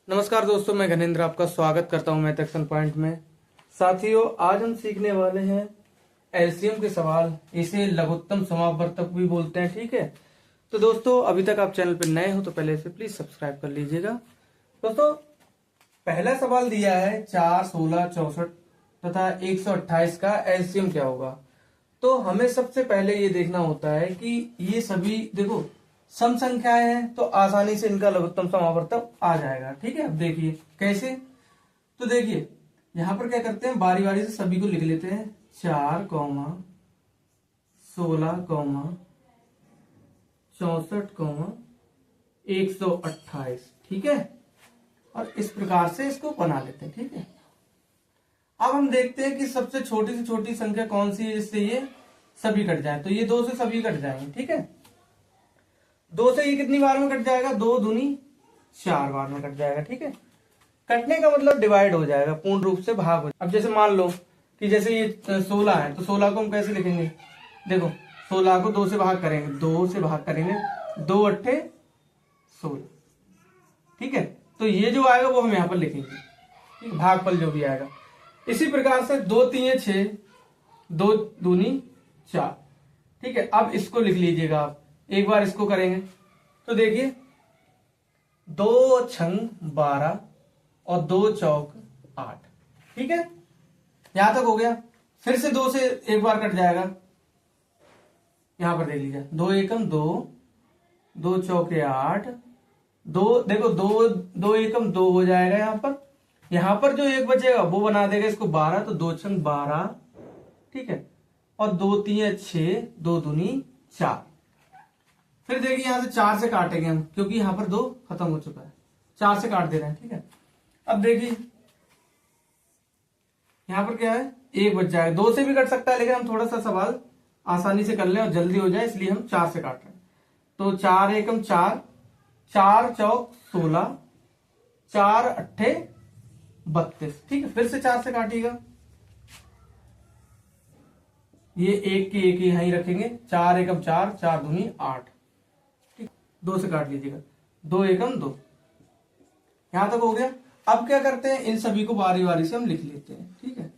नमस्कार दोस्तों, मैं घनेंद्र आपका स्वागत करता हूं मैथ एक्शन पॉइंट में। साथियों, आज हम सीखने वाले हैं एलसीएम के सवाल। इसे लघुत्तम समापवर्तक भी बोलते हैं। ठीक है, तो दोस्तों अभी तक आप चैनल पर नए हो तो पहले से प्लीज सब्सक्राइब कर लीजिएगा। दोस्तों, पहला सवाल दिया है 4, 16, 64 तथा 128 का एलसीएम क्या होगा। तो हमें सबसे पहले ये देखना होता है कि ये सभी देखो सम संख्याएं हैं, तो आसानी से इनका लघुत्तम समावर्तक आ जाएगा। ठीक है, अब देखिए कैसे। तो देखिए यहां पर क्या करते हैं, बारी बारी से सभी को लिख लेते हैं। 4, 16, 64, 128। ठीक है, और इस प्रकार से इसको बना लेते हैं। ठीक है, अब हम देखते हैं कि सबसे छोटी से छोटी संख्या कौन सी है जिससे ये सभी कट जाए। तो ये 2 से सभी कट जाएंगे। ठीक है, 2 से ये कितनी बार में कट जाएगा, 2 दूनी 4 बार में कट जाएगा। ठीक है, कटने का मतलब डिवाइड हो जाएगा, पूर्ण रूप से भाग हो जाएगा। अब जैसे मान लो कि जैसे ये 16 है, तो 16 को हम कैसे लिखेंगे। देखो 16 को 2 से भाग करेंगे, 2 से भाग करेंगे, 2 अट्ठे 16। ठीक है, तो ये जो आएगा वो हम यहाँ पर लिखेंगे। ठीक है, भागफल जो भी आएगा। इसी प्रकार से 2 3 6, 2 दूनी 4। ठीक है, अब इसको लिख लीजिएगा आप। एक बार इसको करेंगे तो देखिए 2 छंग 12 और 2 चौक 8। ठीक है, यहां तक हो गया। फिर से 2 से एक बार कट जाएगा। यहां पर देख लीजिए, 2 एकम 2, 2 चौके 8, 2 देखो 2 एकम 2 हो जाएगा। यहां पर जो एक बचेगा वो बना देगा इसको 12, तो 2 छंग 12। ठीक है, और 2 3 6, 2 दूनी 4। फिर देखिए यहां से 4 से काटेंगे हम, क्योंकि यहां पर 2 खत्म हो चुका है, 4 से काट दे रहे हैं। ठीक है, अब देखिए यहां पर क्या है, 1 बच जाएगा। 2 से भी कट सकता है, लेकिन हम थोड़ा सा सवाल आसानी से कर लें और जल्दी हो जाए, इसलिए हम 4 से काट रहे हैं। तो 4 एकम 4, 4 चौक 16, 4 अट्ठे 32। ठीक है, फिर से 4 से काटिएगा। ये एक की एक यहीं रखेंगे। 4 एकम 4, 4 दूनी 8। 2 से काट लीजिएगा, 2 एकम 2। यहां तक हो गया। अब क्या करते हैं, इन सभी को बारी बारी से हम लिख लेते हैं। ठीक है,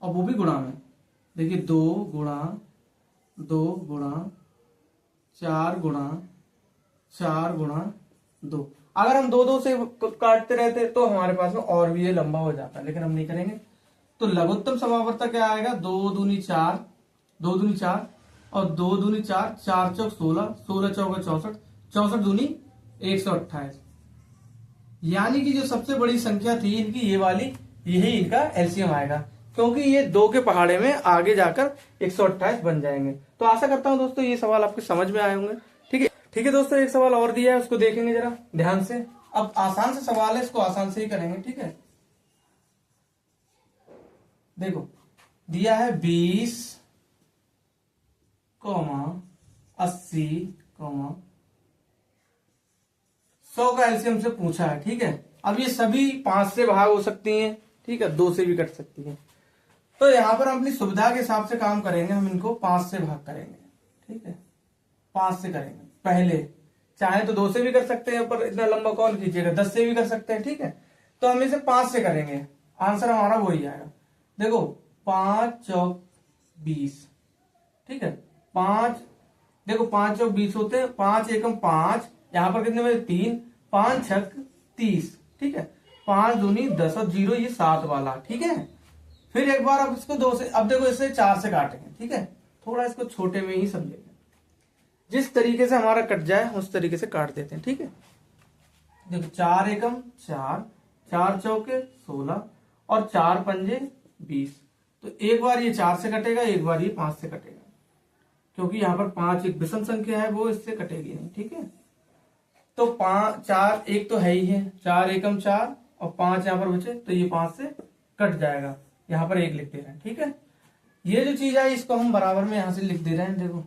और वो भी गुणा में। देखिए 2 गुणा 2 गुणा 4 गुणा 4 गुणा 2। अगर हम 2 से काटते रहते तो हमारे पास में और भी ये लंबा हो जाता, लेकिन हम नहीं करेंगे। तो लघुत्तम समावर्तक क्या आएगा, 2 दूनी 4, 2 दूनी 4 और 2 दूनी 4, 4 चौक 16, 16 चौक 64, 64 दूनी 128। यानी कि जो सबसे बड़ी संख्या थी इनकी ये वाली, यही इनका एलसीएम आएगा, क्योंकि ये 2 के पहाड़े में आगे जाकर 128 बन जाएंगे। तो आशा करता हूं दोस्तों ये सवाल आपके समझ में आए होंगे। ठीक है दोस्तों, एक सवाल और दिया है, उसको देखेंगे जरा ध्यान से। अब आसान से सवाल है, इसको आसान से ही करेंगे। ठीक है, देखो दिया है 20, 80, 100 का एलसीएम से पूछा है। ठीक है, अब ये सभी 5 से भाग हो सकती हैं। ठीक है, 2 से भी कट सकती हैं। तो यहां पर हम अपनी सुविधा के हिसाब से काम करेंगे, हम इनको 5 से भाग करेंगे। ठीक है, 5 से करेंगे पहले। चाहे तो 2 से भी कर सकते हैं, पर इतना लंबा कौन कीजिएगा, 10 से भी कर सकते हैं। ठीक है, तो हम इसे 5 से करेंगे, आंसर हमारा वही आएगा। देखो 5 चौक 20। ठीक है, 5 देखो 5 चौक 20 होते हैं, 5 एकम 5, यहां पर कितने बजे 3, 5 छक 30। ठीक है, 5 दूनी 10 और 0 ये 7 वाला। ठीक है, फिर एक बार अब इसको 2 से, अब देखो इसे 4 से काटेंगे। ठीक है, थोड़ा इसको छोटे में ही समझेंगे, जिस तरीके से हमारा कट जाए उस तरीके से काट देते हैं। ठीक है, देखो 4 एकम 4, 4 चौके 16 और 4 पंजे 20। तो एक बार ये 4 से कटेगा, एक बार ये 5 से कटेगा, क्योंकि यहां पर 5 एक विषम संख्या है, वो इससे कटेगी नहीं। ठीक है, तो 5 4 एक तो है ही है, 4 एकम 4 और 5 यहां पर बचे, तो ये 5 से कट जाएगा। यहां पर 1 लिख दे रहे हैं। ठीक है, ये जो चीज है इसको हम बराबर में यहां से लिख दे रहे हैं। देखो,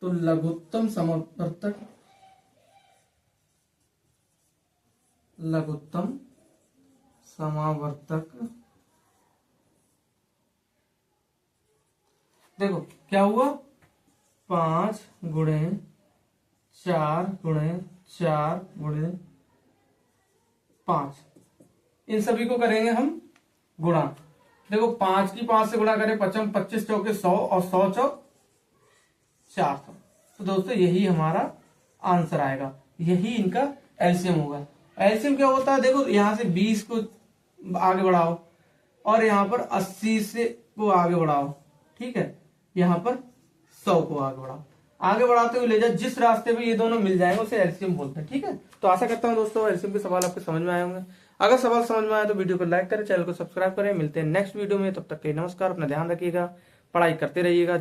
तो लघुत्तम समावर्तक, लघुत्तम समावर्तक, देखो क्या हुआ, 5 गुणे 4 गुणे 4 गुणे 5, इन सभी को करेंगे हम गुणा। देखो 5 की 5 से गुणा करें 55, 25 चौके 100 और 100 चौक 400। तो दोस्तों यही हमारा आंसर आएगा, यही इनका एलसीएम होगा। एलसीएम क्या होता है, देखो यहां से 20 को आगे बढ़ाओ और यहाँ पर 80 से को आगे बढ़ाओ, ठीक है, यहाँ पर 100 को आगे बढ़ाओ, आगे बढ़ाते हुए ले जाओ, जिस रास्ते पे ये दोनों मिल जाएंगे उसे एलसीएम बोलते हैं। ठीक है, तो आशा करता हूँ दोस्तों एलसीएम के सवाल आपको समझ में आए होंगे। अगर सवाल समझ में आया तो वीडियो को लाइक करें, चैनल को सब्सक्राइब करें। मिलते हैं नेक्स्ट वीडियो में, तब तक के लिए नमस्कार, अपना ध्यान रखिएगा, पढ़ाई करते रहिएगा।